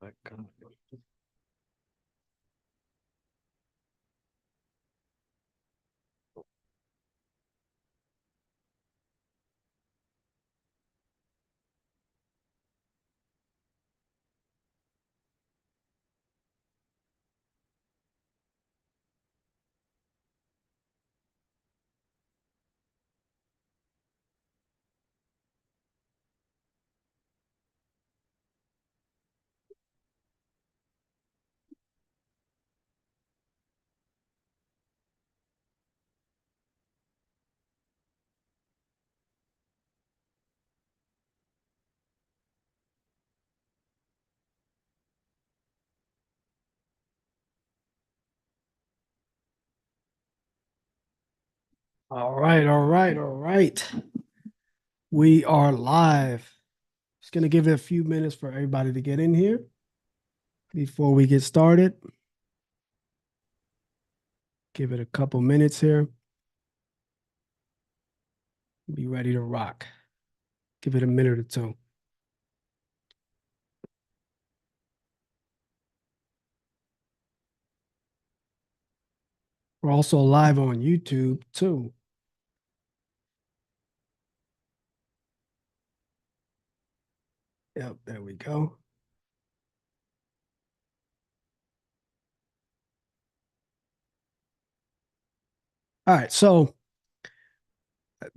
My God. All right, all right, all right. We are live. Just gonna give it a few minutes for everybody to get in here before we get started. Give it a couple minutes here. Be ready to rock. Give it a minute or two. We're also live on YouTube too. Yep, there we go. All right, so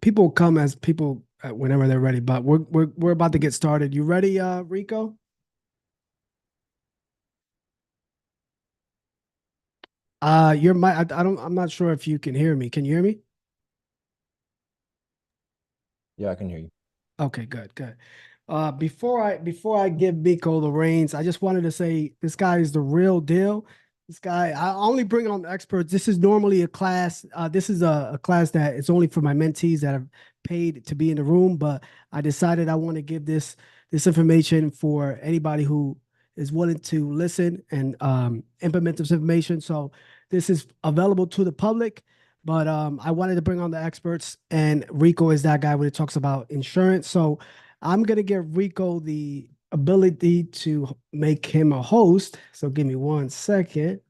people come as people whenever they're ready, but we're about to get started. You ready, Rico? Your mic. I don't. I'm not sure if you can hear me. Can you hear me? Yeah, I can hear you. Okay, good, good. Before I give Miko the reins, I just wanted to say this guy is the real deal. This guy, I only bring on experts. This is normally a class. This is a class that it's only for my mentees that have paid to be in the room. But I decided I want to give this information for anybody who is willing to listen and implement this information. So this is available to the public. But I wanted to bring on the experts, and Rico is that guy when it talks about insurance. So I'm gonna give Rico the ability to make him a host. So give me 1 second,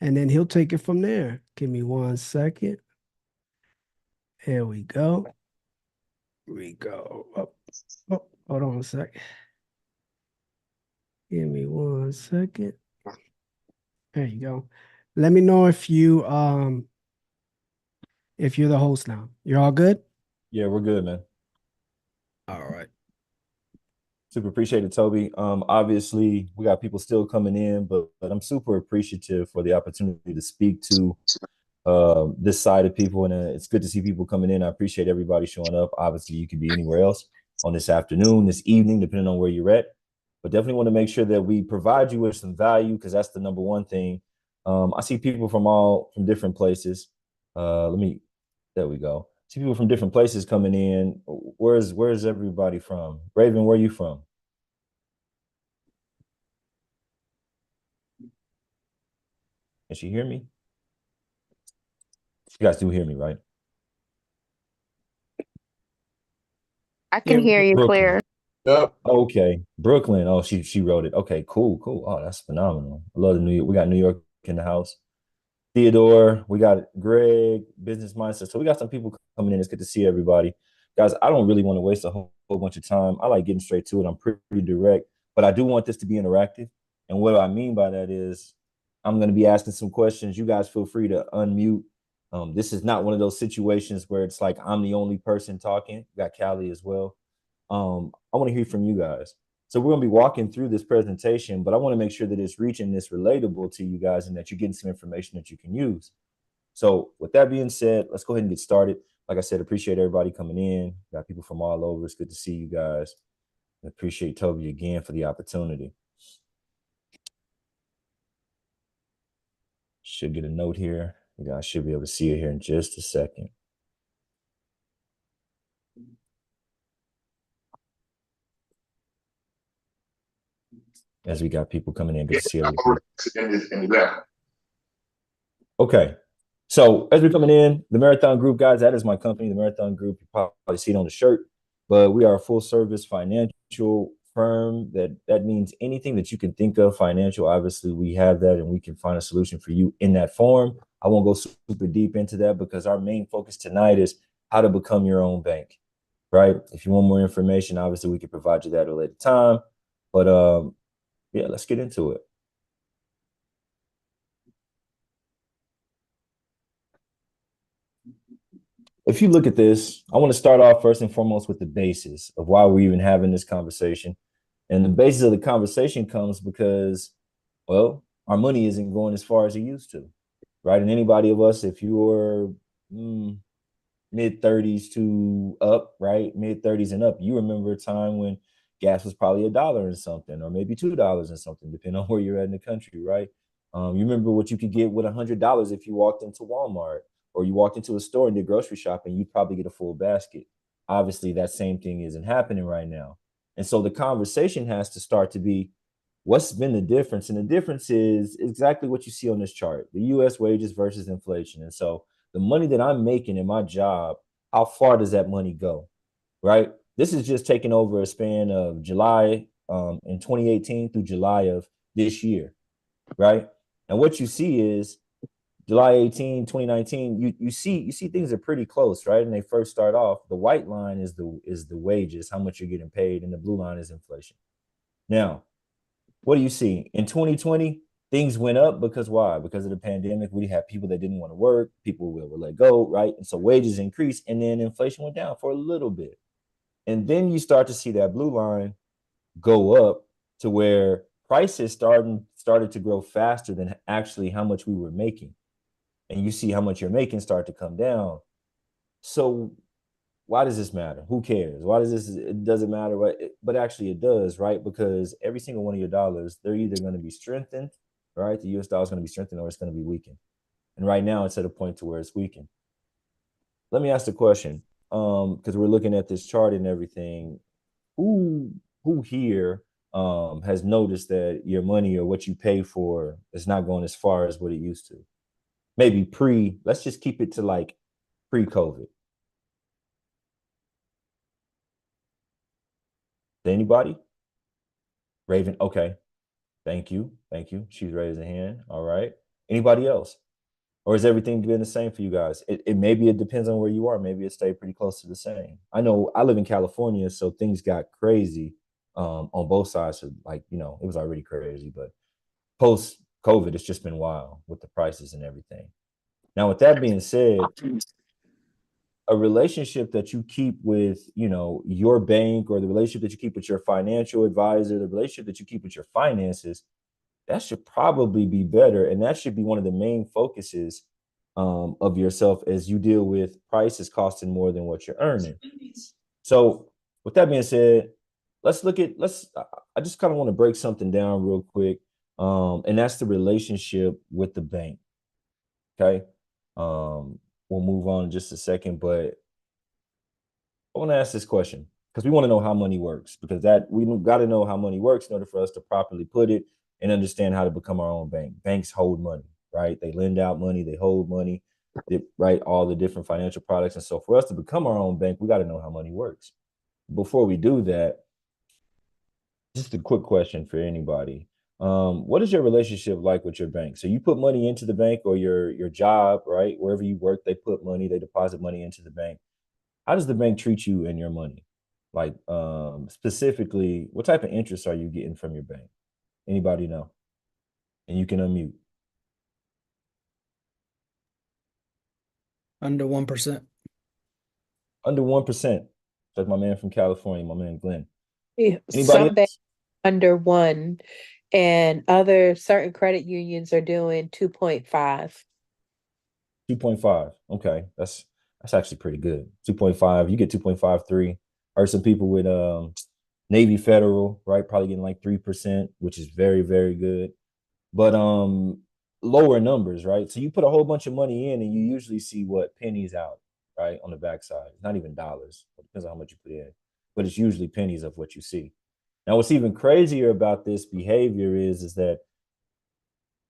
and then he'll take it from there. Give me 1 second. Here we go. Rico. Oh, hold on a sec. Give me 1 second. There you go. Let me know if you're the host now. You're all good? Yeah, we're good, man. All right. Super appreciate it, Toby. Obviously, we got people still coming in, but I'm super appreciative for the opportunity to speak to this side of people, and it's good to see people coming in. I appreciate everybody showing up. Obviously, you could be anywhere else on this afternoon, this evening, depending on where you're at. But definitely want to make sure that we provide you with some value because that's the number one thing. I see people from different places. There we go. See people from different places coming in. Where's everybody from? Raven, where are you from? Can she hear me? You guys do hear me, right? I can hear you Brooklyn. clear. Yep. Okay. Brooklyn. Oh, she wrote it. Okay, cool. Oh, that's phenomenal. I love the New York. We got New York in the house. Theodore, we got Greg, business mindset. So we got some people coming in. It's good to see everybody. Guys, I don't really want to waste a whole bunch of time. I like getting straight to it. I'm pretty direct, but I do want this to be interactive. And what I mean by that is I'm going to be asking some questions. You guys feel free to unmute. This is not one of those situations where it's like I'm the only person talking. We got Callie as well. I want to hear from you guys. So we're going to be walking through this presentation, but I want to make sure that it's reaching this relatable to you guys and that you're getting some information that you can use. So with that being said, let's go ahead and get started. Like I said, appreciate everybody coming in. Got people from all over. It's good to see you guys. And appreciate Toby again for the opportunity. Should get a note here. You guys should be able to see it here in just a second. As we got people coming in, good to see everybody. Okay. So as we're coming in, the Marathon Group, guys, that is my company, the Marathon Group. You probably see it on the shirt, but we are a full service financial firm that means anything that you can think of financial, obviously we have that and we can find a solution for you in that form. I won't go super deep into that because our main focus tonight is how to become your own bank, right? If you want more information, obviously we can provide you that at a later time. But yeah, let's get into it. If you look at this, I want to start off first and foremost with the basis of why we're even having this conversation. And the basis of the conversation comes because, well, our money isn't going as far as it used to, right? And anybody of us, if you're mid 30s to up, right? Mid 30s and up, you remember a time when gas was probably $1 and something, or maybe $2 and something, depending on where you're at in the country, right? You remember what you could get with $100 if you walked into Walmart or you walked into a store and did grocery shopping, you'd probably get a full basket. Obviously, that same thing isn't happening right now. And so the conversation has to start to be, what's been the difference? And the difference is exactly what you see on this chart, the US wages versus inflation. And so the money that I'm making in my job, how far does that money go? Right? This is just taking over a span of July in 2018 through July of this year, right? And what you see is July 18, 2019, you see things are pretty close, right? And they first start off, the white line is the wages, how much you're getting paid, and the blue line is inflation. Now, what do you see? In 2020, things went up because why? Because of the pandemic, we had people that didn't want to work, people were let go, right? And so wages increased, and then inflation went down for a little bit. And then you start to see that blue line go up to where prices started to grow faster than actually how much we were making. And you see how much you're making start to come down. So why does this matter? Who cares? Why does this? It doesn't matter what, but actually it does, right? Because every single one of your dollars, they're either going to be strengthened, right? The US dollar is going to be strengthened or it's going to be weakened. And right now it's at a point to where it's weakened. Let me ask the question, because we're looking at this chart and everything. Who here has noticed that your money or what you pay for is not going as far as what it used to? Maybe let's just keep it to like pre-COVID. Anybody? Raven, okay. Thank you. She's raising a hand. All right. Anybody else? Or is everything been the same for you guys? It maybe it depends on where you are. Maybe it stayed pretty close to the same. I know I live in California, so things got crazy on both sides. So like, it was already crazy, but post COVID, it's just been wild with the prices and everything. Now, with that being said, a relationship that you keep with, your bank, or the relationship that you keep with your financial advisor, the relationship that you keep with your finances, that should probably be better. And that should be one of the main focuses of yourself as you deal with prices costing more than what you're earning. So with that being said, I just kind of want to break something down real quick. And that's the relationship with the bank. Okay. We'll move on in just a second, but I want to ask this question because we want to know how money works, because we got to know how money works in order for us to properly put it and understand how to become our own bank. Banks hold money, right? They lend out money, they hold money, right? All the different financial products. And so for us to become our own bank, we got to know how money works. Before we do that, just a quick question for anybody. What is your relationship like with your bank? So you put money into the bank, or your job, right? Wherever you work, they put money, they deposit money into the bank. How does the bank treat you and your money? Like specifically, what type of interest are you getting from your bank? Anybody know? And you can unmute. Under 1%. Under 1%. Like my man from California, my man Glenn. Anybody Some banks else? under 1, and other certain credit unions are doing 2.5. 2.5. Okay. That's actually pretty good. 2.5. You get 2.53. Or some people with Navy Federal, right? Probably getting like 3%, which is very, very good. But lower numbers, right? So you put a whole bunch of money in and you usually see what pennies out, right? On the backside. Not even dollars. It depends on how much you put in. But it's usually pennies of what you see. Now, what's even crazier about this behavior is that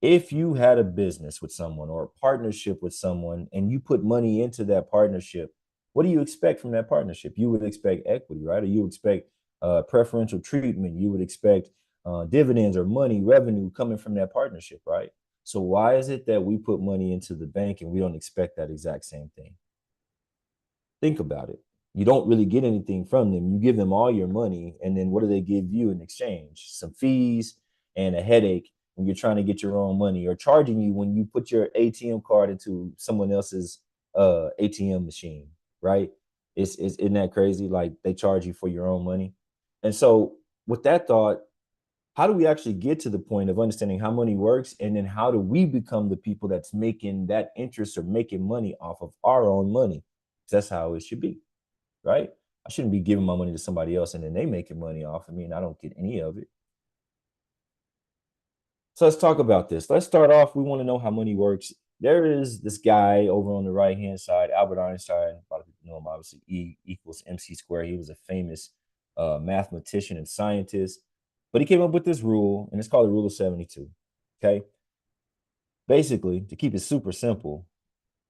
if you had a business with someone or a partnership with someone and you put money into that partnership, what do you expect from that partnership? You would expect equity, right? Or you expect preferential treatment. You would expect dividends or money, revenue coming from that partnership, right? So why is it that we put money into the bank and we don't expect that exact same thing? Think about it. You don't really get anything from them. You give them all your money, and then what do they give you in exchange? Some fees and a headache when you're trying to get your own money, or charging you when you put your ATM card into someone else's ATM machine, right? Isn't that crazy? Like, they charge you for your own money. And so with that thought, how do we actually get to the point of understanding how money works? And then how do we become the people that's making that interest or making money off of our own money? That's how it should be, right? I shouldn't be giving my money to somebody else and then they making money off of me and I don't get any of it. So let's talk about this. Let's start off. We want to know how money works. There is this guy over on the right-hand side, Albert Einstein. A lot of people know him, obviously. E equals MC squared. He was a famous mathematician and scientist. But he came up with this rule, and it's called the rule of 72. Okay. Basically, to keep it super simple,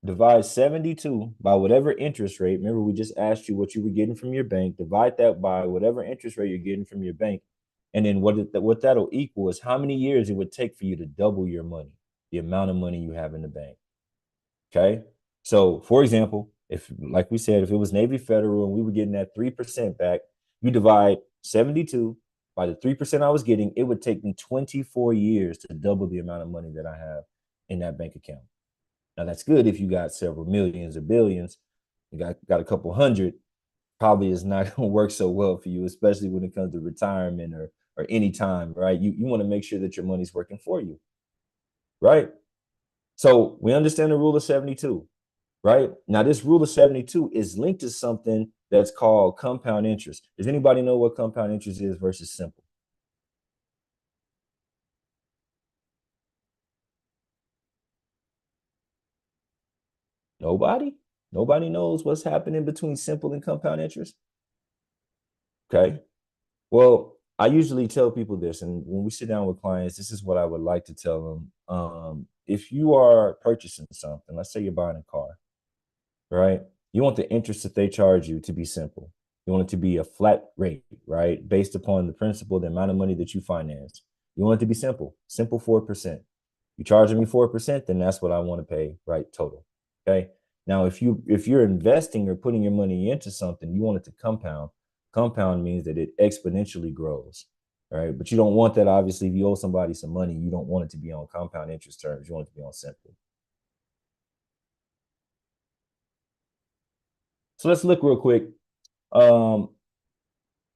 divide 72 by whatever interest rate. Remember, we just asked you what you were getting from your bank. Divide that by whatever interest rate you're getting from your bank. And then what that'll equal is how many years it would take for you to double your money, the amount of money you have in the bank. Okay. So, for example, if, like we said, if it was Navy Federal and we were getting that 3% back, you divide 72 by the 3% I was getting, it would take me 24 years to double the amount of money that I have in that bank account. Now, that's good if you got several millions or billions. You got a couple hundred, probably is not going to work so well for you, especially when it comes to retirement or any time, right? You want to make sure that your money's working for you, right? So we understand the rule of 72, right? Now, this rule of 72 is linked to something that's called compound interest. Does anybody know what compound interest is versus simple? Nobody? Nobody knows what's happening between simple and compound interest? Okay. Well, I usually tell people this, and when we sit down with clients, this is what I would like to tell them. If you are purchasing something, let's say you're buying a car, right? You want the interest that they charge you to be simple. You want it to be a flat rate, right? Based upon the principal, the amount of money that you finance. You want it to be simple, simple 4%. You charging me 4%, then that's what I want to pay, right? Total. Okay. Now, if you're investing or putting your money into something, you want it to compound. Compound means that it exponentially grows, right? But you don't want that, obviously. If you owe somebody some money, you don't want it to be on compound interest terms. You want it to be on simple. So let's look real quick.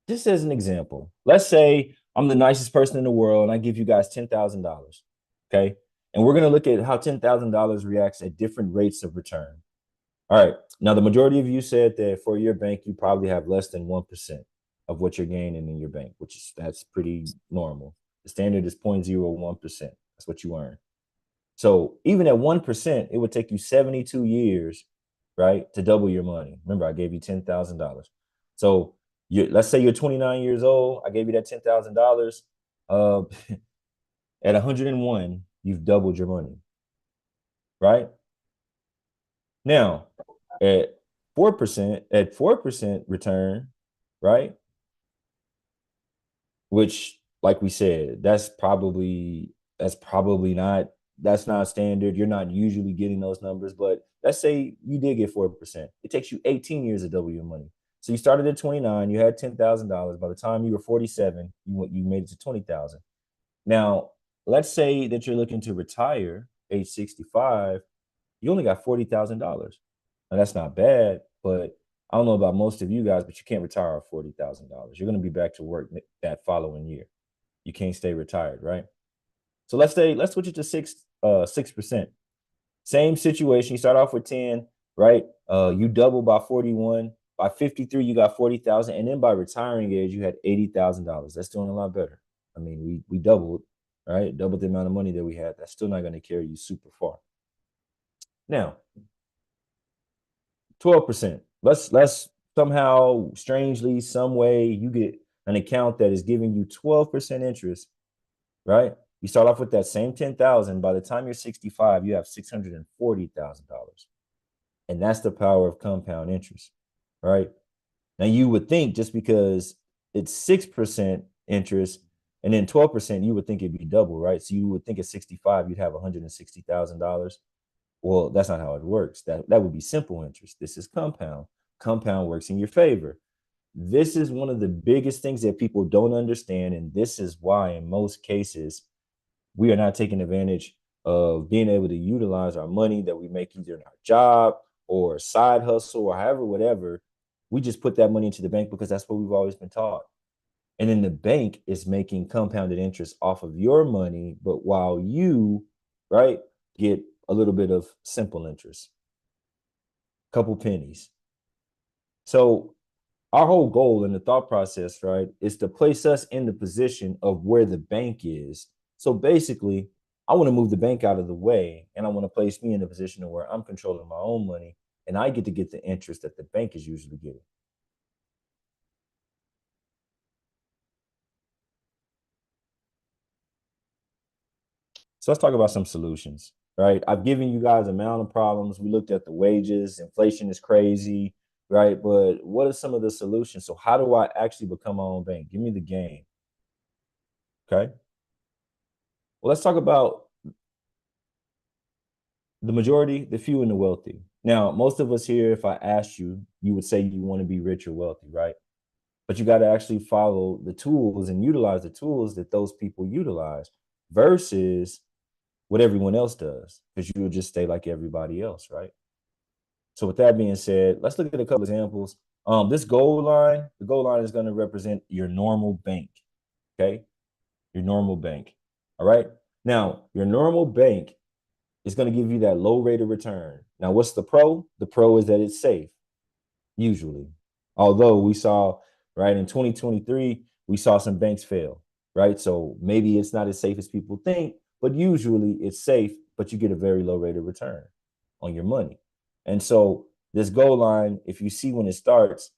Just as an example, let's say I'm the nicest person in the world and I give you guys $10,000. Okay. And we're going to look at how $10,000 reacts at different rates of return. All right. Now, the majority of you said that for your bank, you probably have less than 1% of what you're gaining in your bank, that's pretty normal. The standard is 0.01%. That's what you earn. So even at 1%, it would take you 72 years, right, to double your money. Remember, I gave you $10,000. So let's say you're 29 years old. I gave you that $10,000. At 101, you've doubled your money, right? Now, at 4% return, right? Which, like we said, that's not standard. You're not usually getting those numbers, but let's say you did get 4%. It takes you 18 years to double your money. So you started at 29, you had $10,000. By the time you were 47, you made it to 20,000. Now, let's say that you're looking to retire age 65, you only got $40,000. Now, that's not bad, but I don't know about most of you guys, but you can't retire off $40,000. You're going to be back to work that following year. You can't stay retired, right? So let's switch it to 6%. Same situation. You start off with 10, right? You double by 41. By 53, you got 40,000. And then by retiring age, you had $80,000. That's doing a lot better. I mean, we doubled, right? Doubled the amount of money that we had. That's still not going to carry you super far. Now, 12%. Let's somehow, strangely, some way, you get an account that is giving you 12% interest, right? You start off with that same 10,000. By the time you're 65, you have $640,000. And that's the power of compound interest, right? Now, you would think just because it's 6% interest, and then 12%, you would think it'd be double, right? So you would think at 65, you'd have $160,000. Well, that's not how it works. That would be simple interest. This is compound. Compound works in your favor. This is one of the biggest things that people don't understand, and this is why in most cases we are not taking advantage of being able to utilize our money that we make either in our job or side hustle or however, whatever. We just put that money into the bank because that's what we've always been taught. And then the bank is making compounded interest off of your money, but while you, right, get a little bit of simple interest, couple pennies. So our whole goal in the thought process, right, is to place us in the position of where the bank is. So basically, I want to move the bank out of the way, and I want to place me in a position where I'm controlling my own money, and I get to get the interest that the bank is usually getting. So let's talk about some solutions, right? I've given you guys a mountain of problems. We looked at the wages, inflation is crazy, right? But what are some of the solutions? So how do I actually become my own bank? Give me the game. Okay. Well, let's talk about the majority, the few, and the wealthy. Now, most of us here, if I asked you, you would say you want to be rich or wealthy, right? But you got to actually follow the tools and utilize the tools that those people utilize versus what everyone else does, because you will just stay like everybody else, right? So with that being said, let's look at a couple examples. This goal line, the goal line is going to represent your normal bank, okay? Your normal bank, all right? Now, your normal bank is going to give you that low rate of return. Now, what's the pro? The pro is that it's safe, usually. Although we saw, right, in 2023, we saw some banks fail, right? So maybe it's not as safe as people think, but usually it's safe, but you get a very low rate of return on your money. And so this goal line, if you see when it starts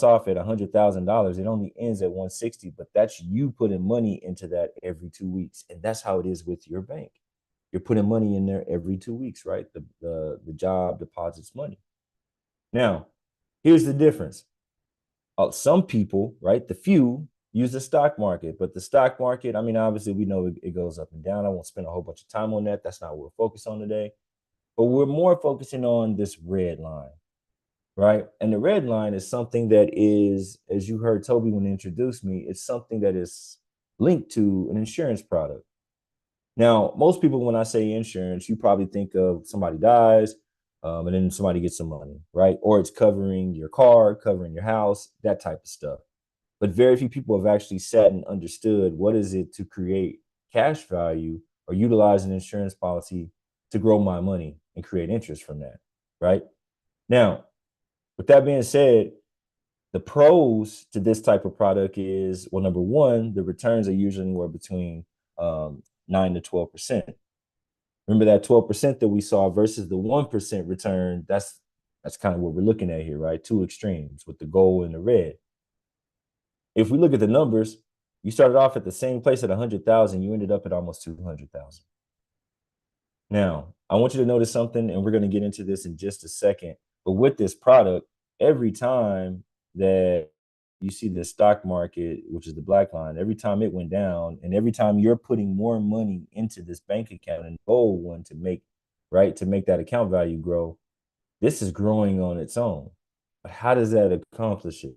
off at $100,000. It only ends at 160, but that's you putting money into that every 2 weeks. And that's how it is with your bank. You're putting money in there every 2 weeks, right? The job deposits money. Now, here's the difference. Some people, right, the few, use the stock market, but the stock market, I mean, obviously we know it goes up and down. I won't spend a whole bunch of time on that. That's not what we're focused on today. But we're more focusing on this red line, right? And the red line is something that is, as you heard Toby when he introduced me, it's something that is linked to an insurance product. Now, most people, when I say insurance, you probably think of somebody dies, and then somebody gets some money, right? Or it's covering your car, covering your house, that type of stuff. But very few people have actually sat and understood what is it to create cash value or utilize an insurance policy to grow my money and create interest from that, right? Now, with that being said, the pros to this type of product is, well, number one, the returns are usually anywhere between 9 to 12%. Remember that 12% that we saw versus the 1% return, that's kind of what we're looking at here, right? Two extremes with the gold and the red. If we look at the numbers, you started off at the same place at 100,000, you ended up at almost 200,000. Now, I want you to notice something, and we're going to get into this in just a second. But with this product, every time that you see the stock market, which is the black line, every time it went down, and every time you're putting more money into this bank account and goal one to make, right, to make that account value grow, this is growing on its own. But how does that accomplish it?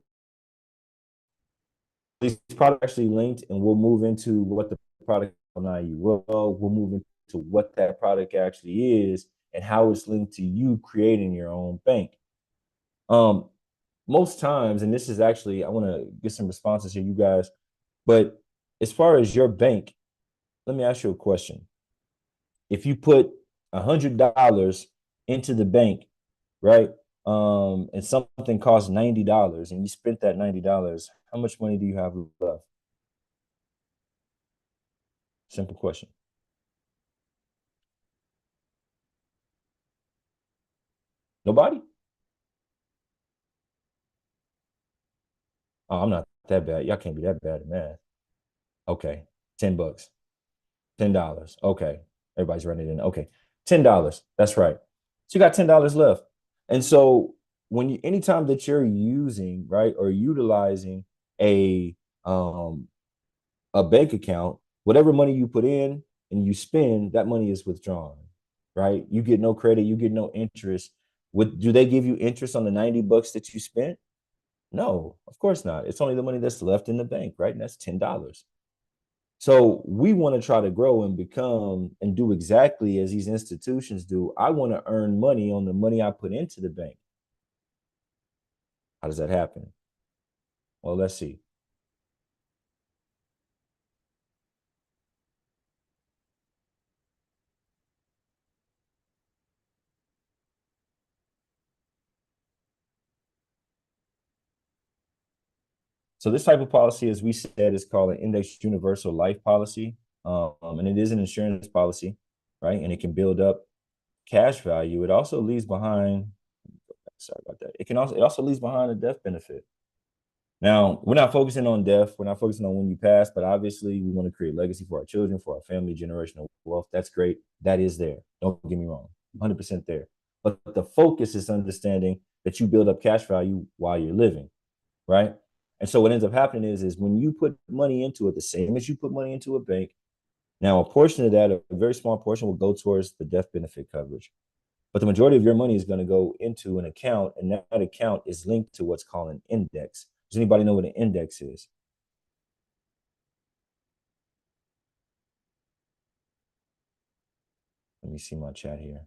These products actually linked, and we'll move into what the product we'll move into what that product actually is and how it's linked to you creating your own bank. Most times, and this is actually, I want to get some responses here, you guys, but as far as your bank, let me ask you a question. If you put $100 into the bank, right, and something costs $90 and you spent that $90, how much money do you have left? Simple question. Nobody? Oh, I'm not that bad. Y'all can't be that bad at math. Okay, $10. $10. Okay. Everybody's running in. Okay. $10. That's right. So you got $10 left. And so anytime that you're using, right, or utilizing a bank account, whatever money you put in and you spend, that money is withdrawn, right? You get no credit, you get no interest. Do they give you interest on the $90 that you spent? No, of course not. It's only the money that's left in the bank, right? And that's $10. So we want to try to grow and become and do exactly as these institutions do. I want to earn money on the money I put into the bank. How does that happen? Well, let's see. So this type of policy, as we said, is called an indexed universal life policy. And it is an insurance policy, right? And it can build up cash value. It also leaves behind, sorry about that. It also leaves behind a death benefit. Now, we're not focusing on death. We're not focusing on when you pass, but obviously we want to create legacy for our children, for our family, generational wealth. That's great. That is there. Don't get me wrong. 100% there. But the focus is understanding that you build up cash value while you're living, right? And so what ends up happening is when you put money into it, the same as you put money into a bank, now a portion of that, a very small portion will go towards the death benefit coverage. But the majority of your money is going to go into an account, and that account is linked to what's called an index. Does anybody know what an index is? Let me see my chat here.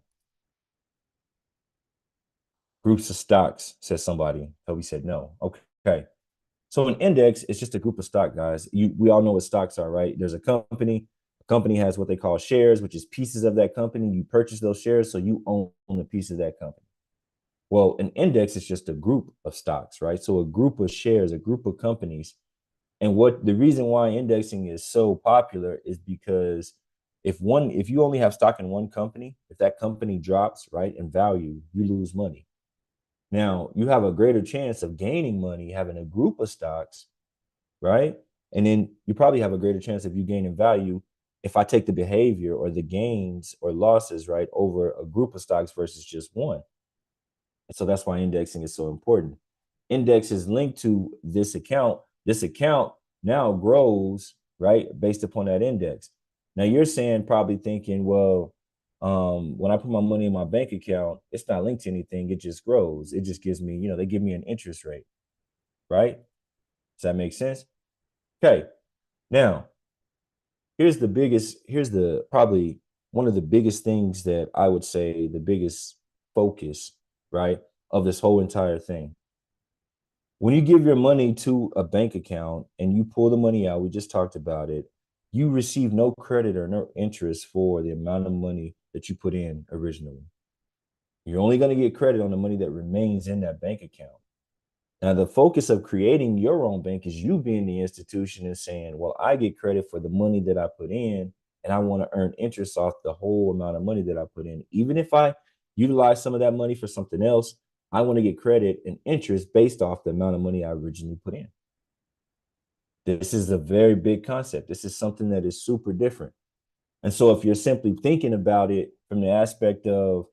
Groups of stocks, says somebody. Toby said no. Okay. So an index is just a group of stock, guys. We all know what stocks are, right? There's a company. A company has what they call shares, which is pieces of that company. You purchase those shares, so you own a piece of that company. Well, an index is just a group of stocks, right? So a group of shares, a group of companies. And what the reason why indexing is so popular is because if you only have stock in one company, if that company drops, right, in value, you lose money. Now, you have a greater chance of gaining money having a group of stocks, right? And then you probably have a greater chance of you gaining value if I take the behavior or the gains or losses, right, over a group of stocks versus just one. And so that's why indexing is so important. Index is linked to this account. This account now grows, right, based upon that index. Now you're saying, probably thinking, well, when I put my money in my bank account, it's not linked to anything. It just grows. It just gives me, they give me an interest rate, right? Does that make sense? Okay. Now, here's probably one of the biggest things that I would say, the biggest focus, right, of this whole entire thing. When you give your money to a bank account and you pull the money out, we just talked about it, you receive no credit or no interest for the amount of money that you put in originally. You're only going to get credit on the money that remains in that bank account. Now, the focus of creating your own bank is you being the institution and saying, well, I get credit for the money that I put in, and I want to earn interest off the whole amount of money that I put in. Even if I utilize some of that money for something else, I want to get credit and interest based off the amount of money I originally put in. This is a very big concept. This is something that is super different. And so if you're simply thinking about it from the aspect of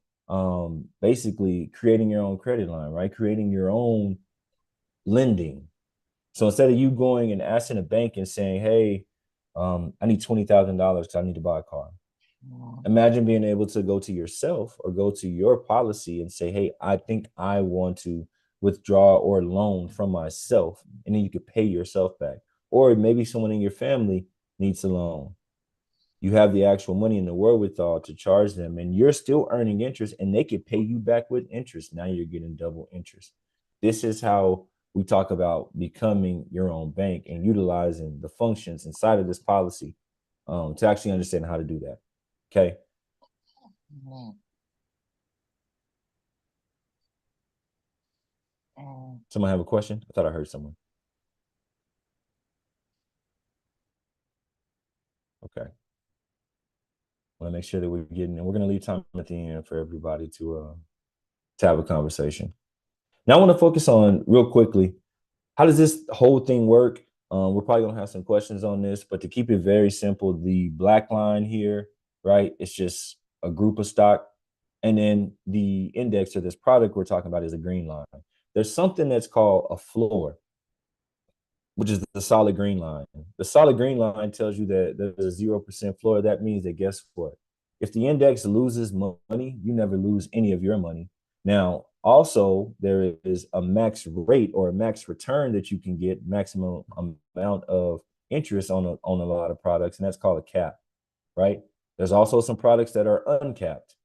basically creating your own credit line, right? Creating your own lending. So instead of you going and asking a bank and saying, hey, I need $20,000 because I need to buy a car. Imagine being able to go to yourself or go to your policy and say, hey, I think I want to withdraw or loan from myself, and then you could pay yourself back. Or maybe someone in your family needs a loan. You have the actual money and the wherewithal to charge them, and you're still earning interest, and they could pay you back with interest. Now you're getting double interest. This is how we talk about becoming your own bank and utilizing the functions inside of this policy to actually understand how to do that. Okay. Someone have a question? I thought I heard someone. Okay. I want to make sure that we're getting, and we're going to leave time at the end for everybody to have a conversation. Now I want to focus on real quickly, how does this whole thing work? We're probably going to have some questions on this, but to keep it very simple, the black line here, right? It's just a group of stock. And then the index or this product we're talking about is a green line. There's something that's called a floor. which is the solid green line. The solid green line tells you that there's a 0% floor. That means that guess what? If the index loses money, you never lose any of your money. Now, also, there is a max rate or a max return that you can get, maximum amount of interest on a lot of products, and that's called a cap, right? There's also some products that are uncapped.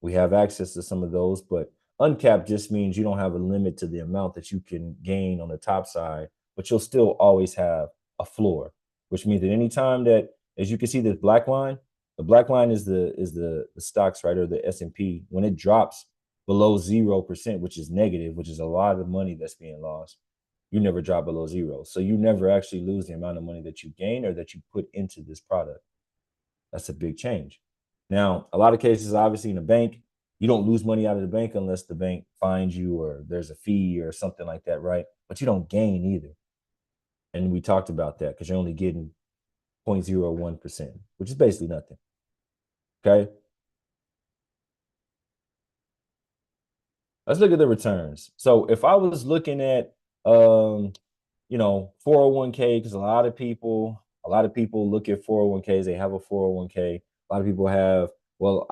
We have access to some of those, but uncapped just means you don't have a limit to the amount that you can gain on the top side, but you'll still always have a floor, which means that anytime that, as you can see, this black line, the black line is the stocks, right, or the S&P. When it drops below 0%, which is negative, which is a lot of money that's being lost, you never drop below zero. So you never actually lose the amount of money that you gain or that you put into this product. That's a big change. Now, a lot of cases, obviously, in a bank, you don't lose money out of the bank unless the bank fines you or there's a fee or something like that, right? But you don't gain either. And we talked about that because you're only getting 0.01%, which is basically nothing. Okay. Let's look at the returns. So if I was looking at 401k, because a lot of people look at 401ks, they have a 401k. A lot of people have, well,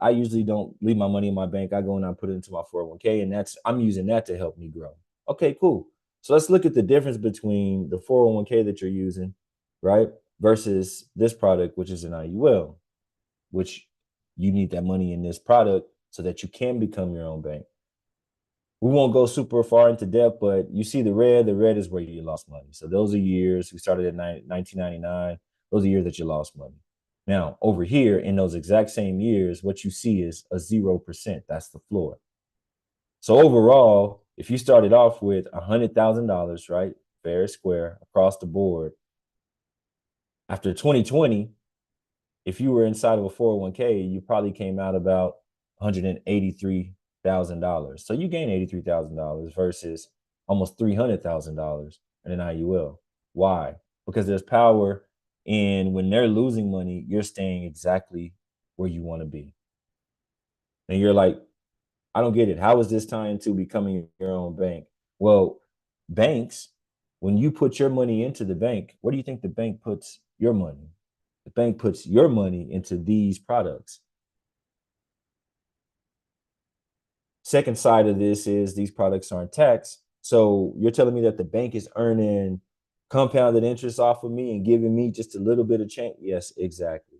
I usually don't leave my money in my bank. I go and I put it into my 401k, and I'm using that to help me grow. Okay, cool. So let's look at the difference between the 401k that you're using, right, versus this product, which is an IUL, which you need that money in this product so that you can become your own bank. We won't go super far into depth, but you see the red is where you lost money. So those are years, we started at 1999. Those are years that you lost money. Now, over here in those exact same years, what you see is a 0%. That's the floor. So overall, if you started off with $100,000, right, fair square across the board, after 2020, if you were inside of a 401k, you probably came out about $183,000. So you gain $83,000 versus almost $300,000 in an IUL. Why? Because there's power in when they're losing money, you're staying exactly where you want to be. And you're like, I don't get it. How is this tying to becoming your own bank? Well, banks, when you put your money into the bank, where do you think the bank puts your money? The bank puts your money into these products. Second side of this is these products aren't taxed. So you're telling me that the bank is earning compounded interest off of me and giving me just a little bit of change? Yes, exactly.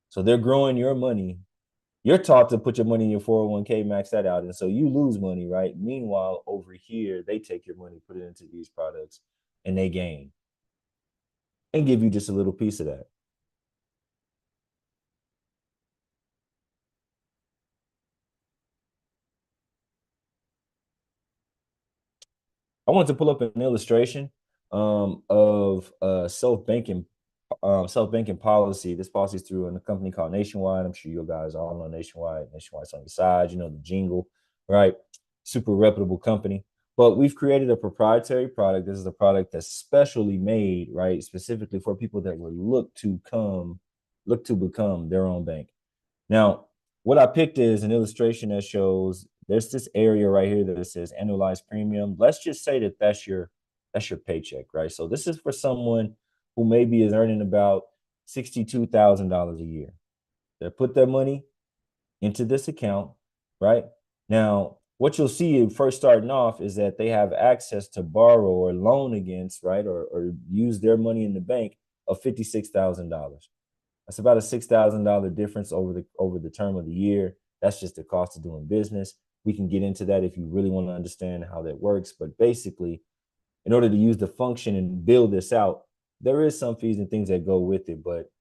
So they're growing your money. You're taught to put your money in your 401k, max that out. And so you lose money, right? Meanwhile, over here, they take your money, put it into these products, and they gain and give you just a little piece of that. I wanted to pull up an illustration of self-banking policy. This policy is through a company called Nationwide. I'm sure you guys all know Nationwide. Nationwide's on your side. You know the jingle, right? Super reputable company. But we've created a proprietary product. This is a product that's specially made, right, specifically for people that would look to become their own bank. Now, what I picked is an illustration that shows there's this area right here that says annualized premium. Let's just say that that's your paycheck, right? So this is for someone who maybe is earning about $62,000 a year. They put their money into this account, right? Now, what you'll see first starting off is that they have access to borrow or loan against, right, or use their money in the bank of $56,000. That's about a $6,000 difference over the term of the year. That's just the cost of doing business. We can get into that if you really want to understand how that works. But basically, in order to use the function and build this out, there is some fees and things that go with it, but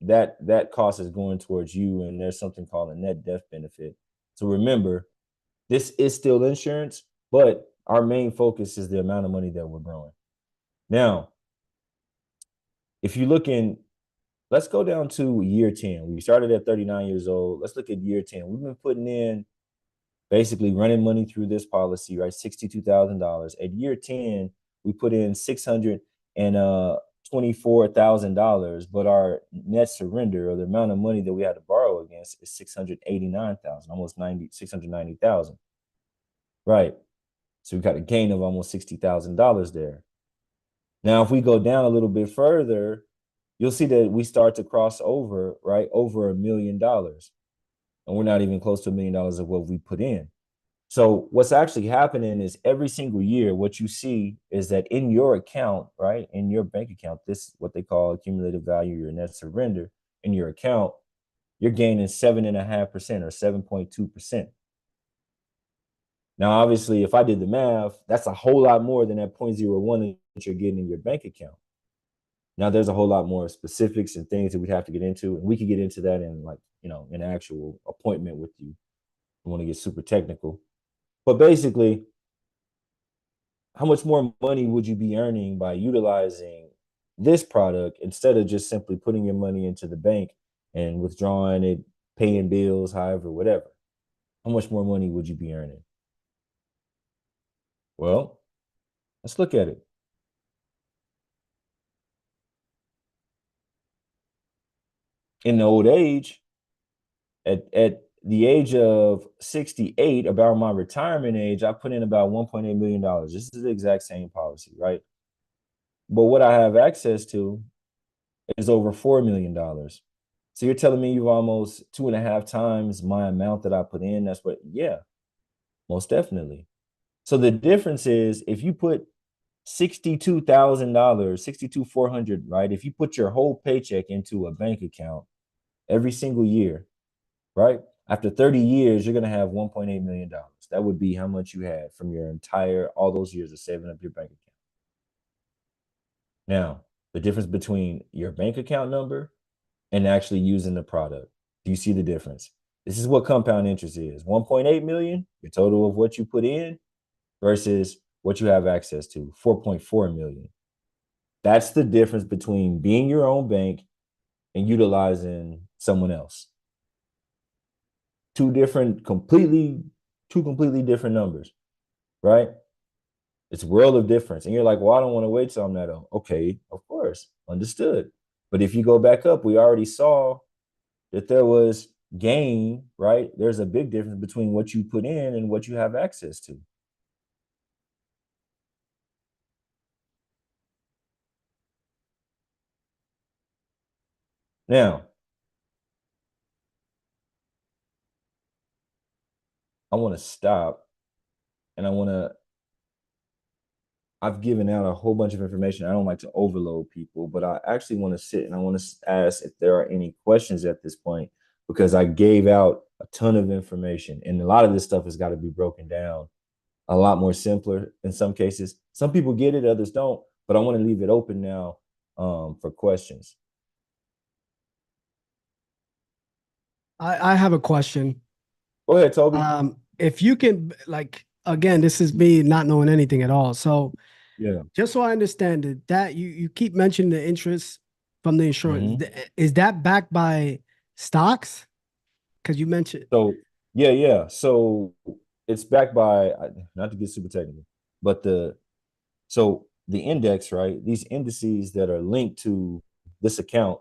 that cost is going towards you, and there's something called a net death benefit. So remember, this is still insurance, but our main focus is the amount of money that we're growing. Now, if you look in, let's go down to year 10. We started at 39 years old. Let's look at year 10. We've been putting in, basically running money through this policy, right? $62,000. At year 10, we put in $624,000, but our net surrender, or the amount of money that we had to borrow against, is $689,000, almost $690,000. Right. So we got a gain of almost $60,000 there. Now, if we go down a little bit further, you'll see that we start to cross over, right? Over $1 million. And we're not even close to $1 million of what we put in. So what's actually happening is every single year, what you see is that in your account, right, in your bank account, this what they call accumulated value, your net surrender in your account, you're gaining 7.5% or 7.2%. Now, obviously, if I did the math, that's a whole lot more than that 0.01 that you're getting in your bank account. Now, there's a whole lot more specifics and things that we'd have to get into, and we could get into that in like, an actual appointment with you. I want to get super technical. But basically, how much more money would you be earning by utilizing this product instead of just simply putting your money into the bank and withdrawing it, paying bills, however, whatever? How much more money would you be earning? Well, let's look at it. In the old age, at the age of 68, about my retirement age, I put in about $1.8 million. This is the exact same policy, right? But what I have access to is over $4 million. So you're telling me you've almost 2.5 times my amount that I put in? That's what, yeah, most definitely. So the difference is if you put $62,000, 62,400, right? If you put your whole paycheck into a bank account every single year, right? After 30 years, you're going to have $1.8 million. That would be how much you had from your all those years of saving up your bank account. Now, the difference between your bank account number and actually using the product. Do you see the difference? This is what compound interest is. 1.8 million, your total of what you put in versus what you have access to, 4.4 million. That's the difference between being your own bank and utilizing someone else. Two completely different numbers, right? It's a world of difference. And you're like, well, I don't want to wait till I'm that old. Okay, of course, understood. But if you go back up, we already saw that there was gain, right? There's a big difference between what you put in and what you have access to. Now, I want to stop and I've given out a whole bunch of information. I don't like to overload people, but I actually want to sit and I want to ask if there are any questions at this point because I gave out a ton of information and a lot of this stuff has got to be broken down a lot more simpler in some cases. Some people get it, others don't, but I want to leave it open now for questions. I have a question. Go ahead, Toby. If you can, like, again, this is me not knowing anything at all. So, Yeah. just so I understand it, that you keep mentioning the interest from the insurance. Mhm. Is that backed by stocks? Because you mentioned. So yeah. So it's backed by not to get super technical, but the index, right? These indices that are linked to this account,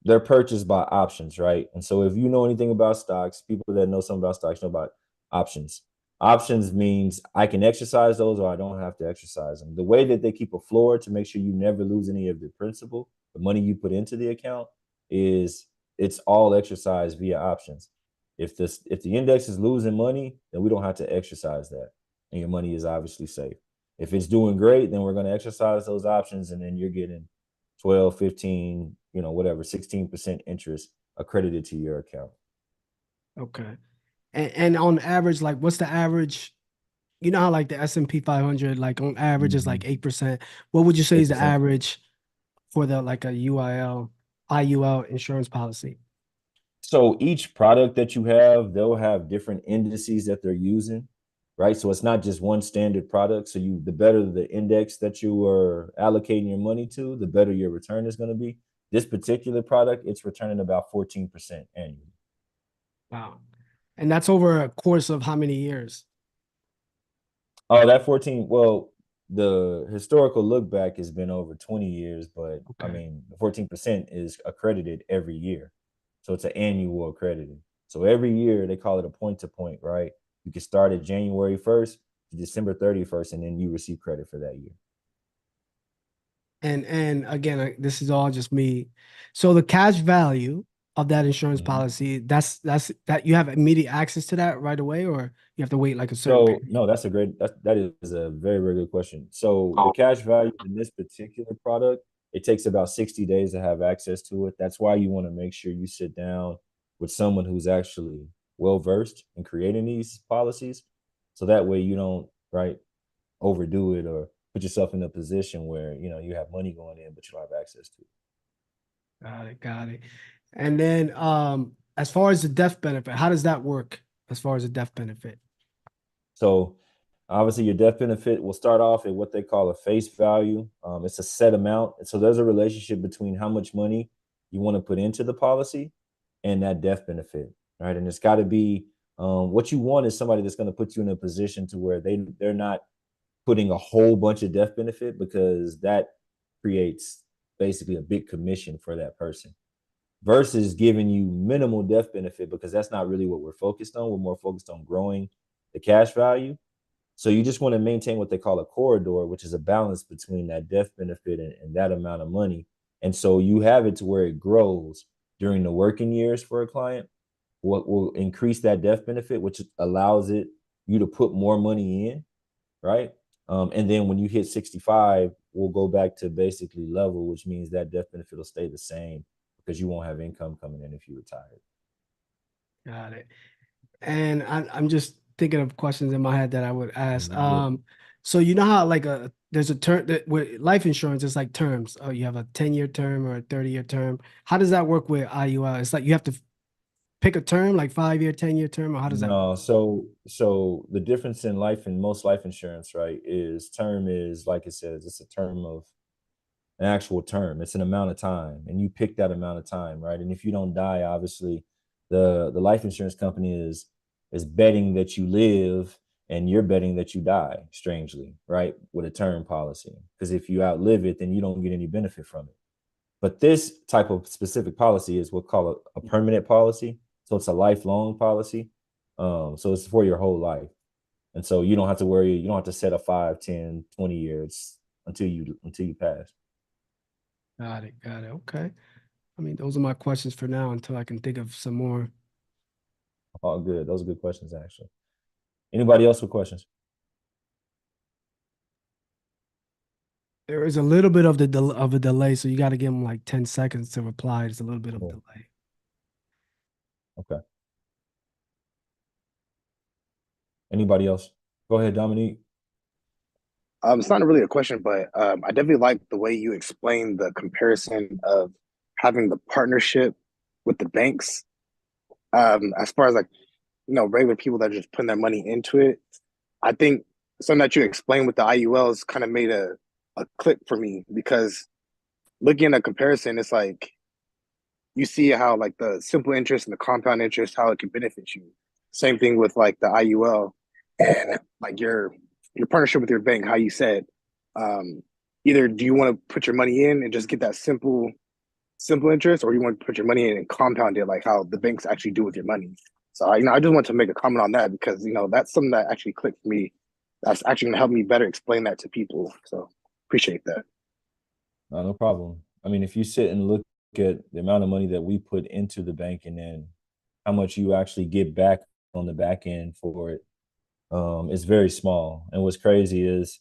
they're purchased by options, right? And so if you know anything about stocks, people that know something about stocks know about options. Options means I can exercise those or I don't have to exercise them. The way that they keep a floor to make sure you never lose any of the principal, the money you put into the account, is it's all exercised via options. If the index is losing money, then we don't have to exercise that. And your money is obviously safe. If it's doing great, then we're going to exercise those options and then you're getting 12, 15, whatever, 16% interest accredited to your account. Okay. And on average, like what's the average? You know how like the S&P 500, like on average is like 8%. What would you say is the 8%. average for the like a IUL insurance policy? So each product that you have, they'll have different indices that they're using, right? So it's not just one standard product. So the better the index that you are allocating your money to, the better your return is going to be. This particular product, it's returning about 14% annually. Wow. And that's over a course of how many years? Oh, that 14, well, the historical look back has been over 20 years, but I Okay. mean, the 14% is accredited every year. So it's an annual accredited. So every year they call it a point to point, right? You can start at January 1st to December 31st, and then you receive credit for that year. And again, this is all just me. So the cash value of that insurance Mhm. policy, that's that you have immediate access to that right away, or you have to wait like a certain So period? no, that is a very, very good question. So the cash value in this particular product, it takes about 60 days to have access to it. That's why you want to make sure you sit down with someone who's actually well versed in creating these policies. So that way you don't, right, overdo it or put yourself in a position where, you have money going in, but you don't have access to it. Got it, got it. And then as far as the death benefit, how does that work as far as the death benefit? So obviously your death benefit will start off at what they call a face value. It's a set amount. And so there's a relationship between how much money you want to put into the policy and that death benefit, right? And it's got to be what you want is somebody that's going to put you in a position to where they're not putting a whole bunch of death benefit, because that creates basically a big commission for that person versus giving you minimal death benefit, because that's not really what we're focused on. We're more focused on growing the cash value. So you just want to maintain what they call a corridor, which is a balance between that death benefit and that amount of money. And so you have it to where it grows during the working years for a client. What will increase that death benefit, which allows you to put more money in, right? And then when you hit 65, we'll go back to basically level, which means that death benefit will stay the same because you won't have income coming in if you retire. Got it. And I'm just thinking of questions in my head that I would ask. Mhm. So you know how like there's a term that with life insurance, it's like terms. Oh, you have a 10-year term or a 30-year term. How does that work with IUL? It's like you have to pick a term, like 5-year, 10-year term, or how does that work? No, so the difference in life and most life insurance, right, is term is like it says, it's a term of an actual term. It's an amount of time, and you pick that amount of time, right? And if you don't die, obviously, the life insurance company is betting that you live, and you're betting that you die. Strangely, right, with a term policy, because if you outlive it, then you don't get any benefit from it. But this type of specific policy is what call a permanent policy. So it's a lifelong policy. So it's for your whole life. And so you don't have to worry, you don't have to set a 5, 10, 20 years until you pass. Got it. Got it. Okay. I mean, those are my questions for now until I can think of some more. All good. Those are good questions, actually. Anybody else with questions? There is a little bit of of a delay, so you got to give them like 10 seconds to reply. There's a little bit of Cool. delay. Okay. Anybody else? Go ahead, Dominique. It's not really a question, but I definitely like the way you explained the comparison of having the partnership with the banks. As far as like, regular people that are just putting their money into it, I think something that you explained with the IULs kind of made a click for me, because looking at a comparison, it's like you see how like the simple interest and the compound interest, how it can benefit you. Same thing with like the IUL and like your partnership with your bank, how you said, um, either do you want to put your money in and just get that simple interest, or you want to put your money in and compound it like how the banks actually do with your money. So I just want to make a comment on that, because that's something that actually clicked for me. That's actually gonna help me better explain that to people. So appreciate that. No problem. I mean, if you sit and look at the amount of money that we put into the bank and then how much you actually get back on the back end for it, it's very small. And what's crazy is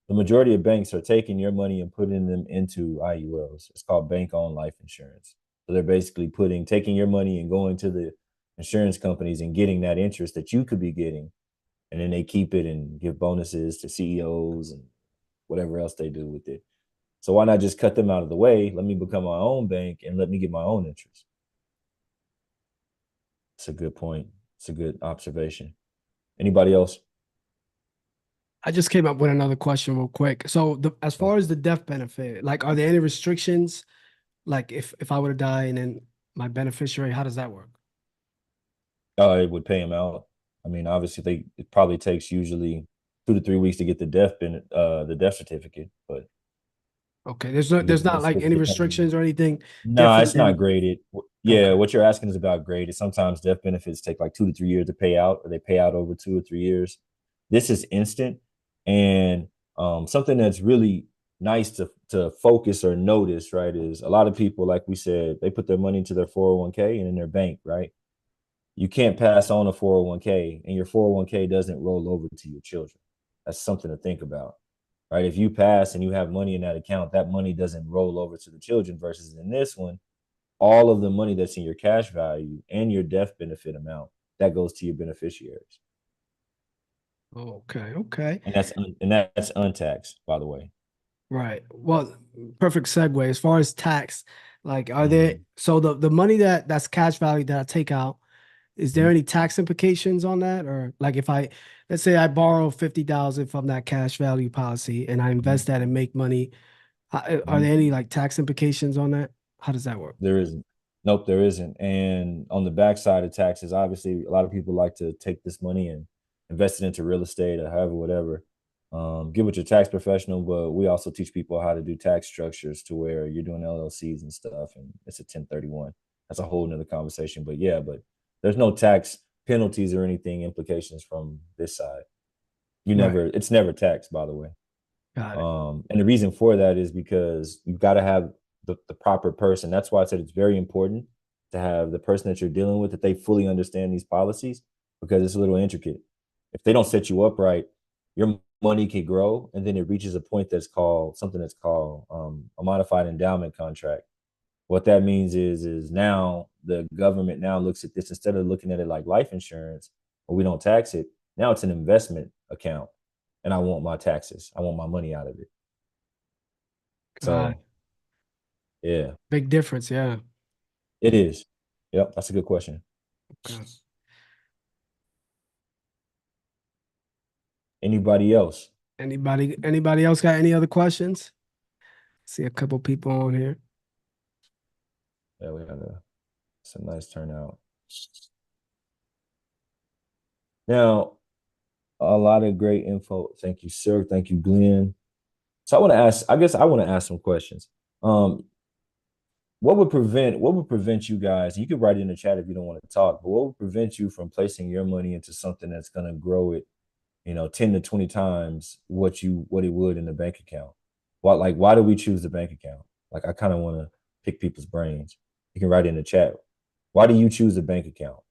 the majority of banks are taking your money and putting them into IULs. It's called bank-owned life insurance. So they're basically taking your money and going to the insurance companies and getting that interest that you could be getting, and then they keep it and give bonuses to CEOs and whatever else they do with it. So why not just cut them out of the way? Let me become my own bank and let me get my own interest. It's a good point. It's a good observation. Anybody else? I just came up with another question real quick. So as far as the death benefit, like, are there any restrictions? Like if I were to die and then my beneficiary, how does that work? It would pay him out. I mean, obviously, it probably takes usually 2 to 3 weeks to get the death certificate, but Okay, there's not like any restrictions or anything no, different it's not than. graded. Yeah, Okay. what you're asking is about graded. Sometimes death benefits take like 2 to 3 years to pay out, or they pay out over 2 or 3 years. This is instant, and something that's really nice to focus or notice, right, is a lot of people, like we said, they put their money into their 401k and in their bank, right? You can't pass on a 401k, and your 401k doesn't roll over to your children. That's something to think about, right? If you pass and you have money in that account, that money doesn't roll over to the children, versus in this one, all of the money that's in your cash value and your death benefit amount, that goes to your beneficiaries. Okay, okay. And that's untaxed, by the way. Right. Well, perfect segue. As far as tax, like are there Mhm. so the money that's cash value that I take out, is there Mhm. any tax implications on that? Or like if let's say I borrow 50,000 from that cash value policy and I invest that and make money, are Mhm. there any like tax implications on that? How does that work? There isn't. Nope, there isn't. And on the backside of taxes, obviously, a lot of people like to take this money and invest it into real estate or however, whatever. Get with your tax professional, but we also teach people how to do tax structures to where you're doing LLCs and stuff, and it's a 1031. That's a whole nother conversation. But yeah, but there's no tax penalties or anything implications from this side. Right. It's never taxed, by the way. Got it. And the reason for that is because you've got to have the proper person. That's why I said it's very important to have the person that you're dealing with, that they fully understand these policies, because it's a little intricate. If they don't set you up right, your money can grow, and then it reaches a point that's called a modified endowment contract. What that means is now the government now looks at this, instead of looking at it like life insurance, or we don't tax it. Now it's an investment account, and I want my taxes. I want my money out of it. Got it. So yeah, Big difference. Yeah. it is. Yep, that's a good question. Okay. Anybody else? Anybody else got any other questions? See a couple people on here. Yeah, we had it's a nice turnout. Now, a lot of great info. Thank you, sir. Thank you, Glenn. So I guess I want to ask some questions. Um, what would prevent you guys? You could write it in the chat if you don't want to talk, but what would prevent you from placing your money into something that's gonna grow it, 10 to 20 times what it would in the bank account? Why do we choose the bank account? Like, I kind of want to pick people's brains. You can write it in the chat. Why do you choose a bank account?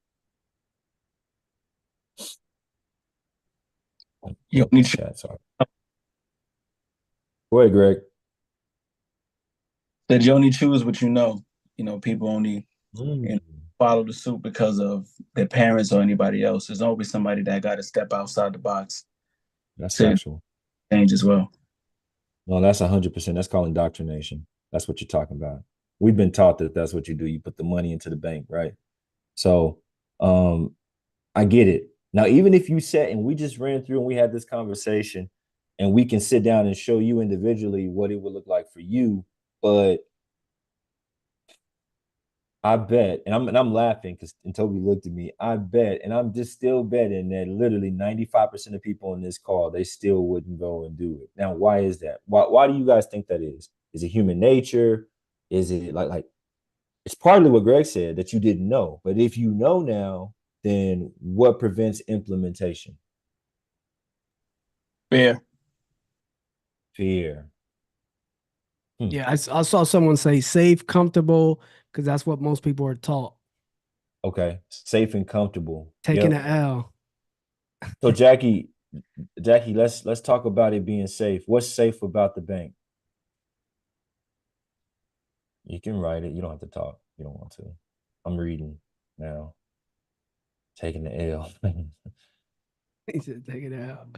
You Open only the choose, chat, sorry. Go ahead, Greg. that you only choose what you know. People only Mm, follow the suit because of their parents or anybody else. There's always somebody that got to step outside the box that's to factual. change as well. No, that's 100%. That's called indoctrination. That's what you're talking about. We've been taught that that's what you do. You put the money into the bank, right? So, um, I get it. Now, even if you sat and we just ran through and we had this conversation, and we can sit down and show you individually what it would look like for you, but I bet, and I'm laughing because, and Toby looked at me. I bet, and I'm just still betting that literally 95% of people on this call, they still wouldn't go and do it. Now, why is that? Why do you guys think that is? Is it human nature? Is it like it's partly what Greg said, that you didn't know. But if you know now, then what prevents implementation? Fair. Fear. Yeah, I saw someone say safe, comfortable, because that's what most people are taught. Okay. Safe and comfortable. Taking Yep. an L. So Jackie, let's talk about it being safe. What's safe about the bank? You can write it. You don't have to talk. You don't want to. I'm reading now. Taking the L. He said taking it out.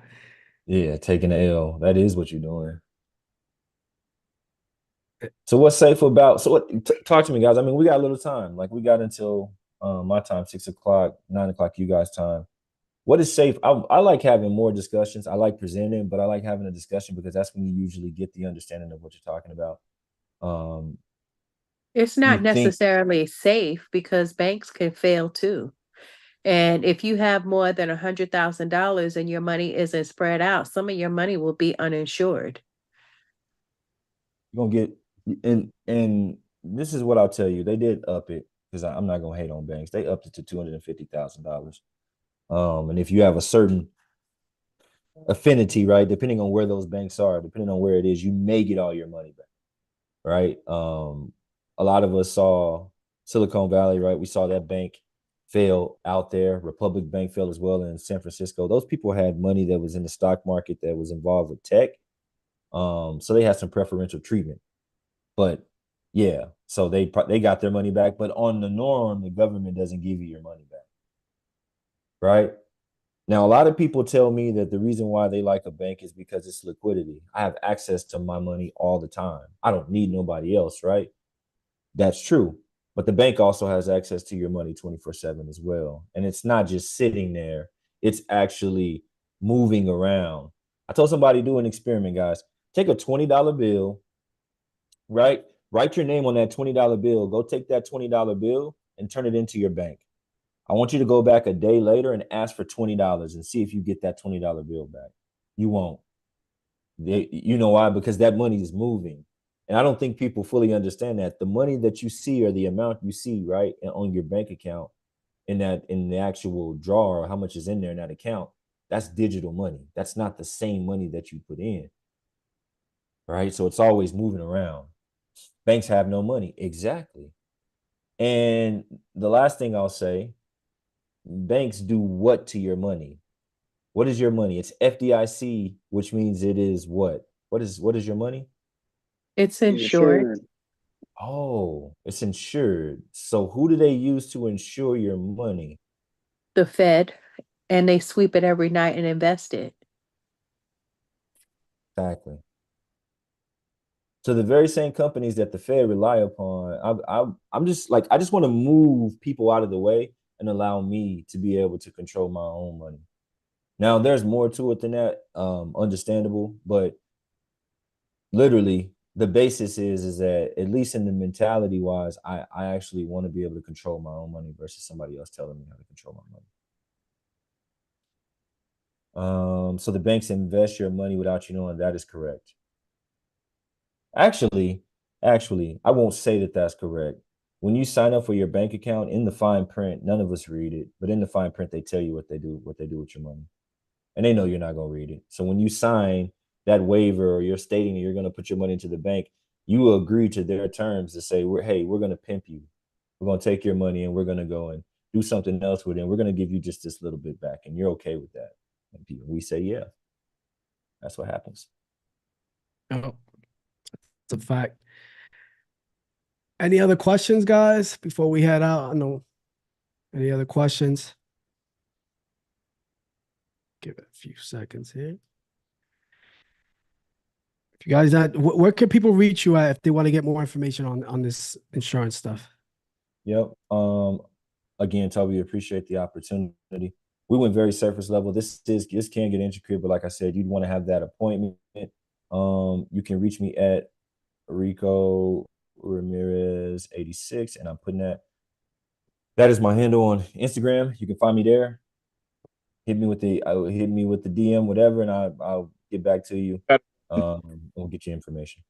Yeah, taking the L. That is what you're doing. So what's safe about? So talk to me, guys. I mean, we got a little time. Like, we got until my time, 6 o'clock, 9 o'clock, you guys' time. What is safe? I like having more discussions. I like presenting, but I like having a discussion because that's when you usually get the understanding of what you're talking about. Um, It's you not think necessarily safe because banks can fail too. And if you have more than $100,000 and your money isn't spread out, some of your money will be uninsured. you're gonna get, and this is what I'll tell you. They did up it, because I'm not gonna hate on banks. They upped it to $250,000. And if you have a certain affinity, right? Depending on where those banks are, depending on where it is, you may get all your money back, right? A lot of us saw Silicon Valley, right? We saw that bank fail out there. Republic Bank fell as well in San Francisco. Those people had money that was in the stock market that was involved with tech. So they had some preferential treatment. But yeah, so they got their money back. But on the norm, the government doesn't give you your money back, right? Now, a lot of people tell me that the reason why they like a bank is because it's liquidity. I have access to my money all the time. I don't need nobody else, right? That's true. But the bank also has access to your money 24/7 as well. And it's not just sitting there, it's actually moving around. I told somebody do an experiment, guys. Take a $20 bill, right? Write your name on that $20 bill. Go take that $20 bill and turn it into your bank. I want you to go back a day later and ask for $20 and see if you get that $20 bill back. You won't. You know why? Because that money is moving. And I don't think people fully understand that. The money that you see or the amount you see, right, on your bank account in the actual drawer, or how much is in there in that account, that's digital money. That's not the same money that you put in. Right? So it's always moving around. Banks have no money. Exactly. And the last thing I'll say, banks do what to your money? What is your money? It's FDIC, which means it is what? What is your money? It's insured. Oh, it's insured. So who do they use to insure your money? The Fed, and they sweep it every night and invest it. Exactly. So the very same companies that the Fed rely upon, I'm just like, I just want to move people out of the way and allow me to be able to control my own money. Now, there's more to it than that, understandable, but literally the basis is that, at least in the mentality wise, I actually want to be able to control my own money versus somebody else telling me how to control my money. So the banks invest your money without you knowing. That is correct. Actually, I won't say that that's correct. When you sign up for your bank account, in the fine print, none of us read it, but in the fine print, they tell you what they do with your money. And they know you're not going to read it. So when you sign that waiver, or you're stating that you're going to put your money into the bank, you agree to their terms to say, hey, we're going to pimp you. We're going to take your money and we're going to go and do something else with it. And we're going to give you just this little bit back. And you're okay with that. And we say, yeah, that's what happens. Oh, it's a fact. Any other questions, guys, before we head out? I know. Any other questions? Give it a few seconds here. If you guys not, where can people reach you at if they want to get more information on this insurance stuff? Yep. Again, Toby, appreciate the opportunity. We went very surface level. This can get intricate, but like I said, you'd want to have that appointment. You can reach me at Rico Ramirez 86, and I'm putting that is my handle on Instagram. You can find me there. Hit me with the DM, whatever, and I'll get back to you. We'll get you information.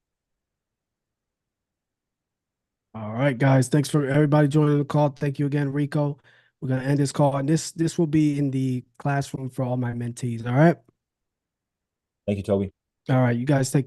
All right, guys. Thanks for everybody joining the call. Thank you again, Rico. We're gonna end this call, and this will be in the classroom for all my mentees. All right. Thank you, Toby. All right, you guys take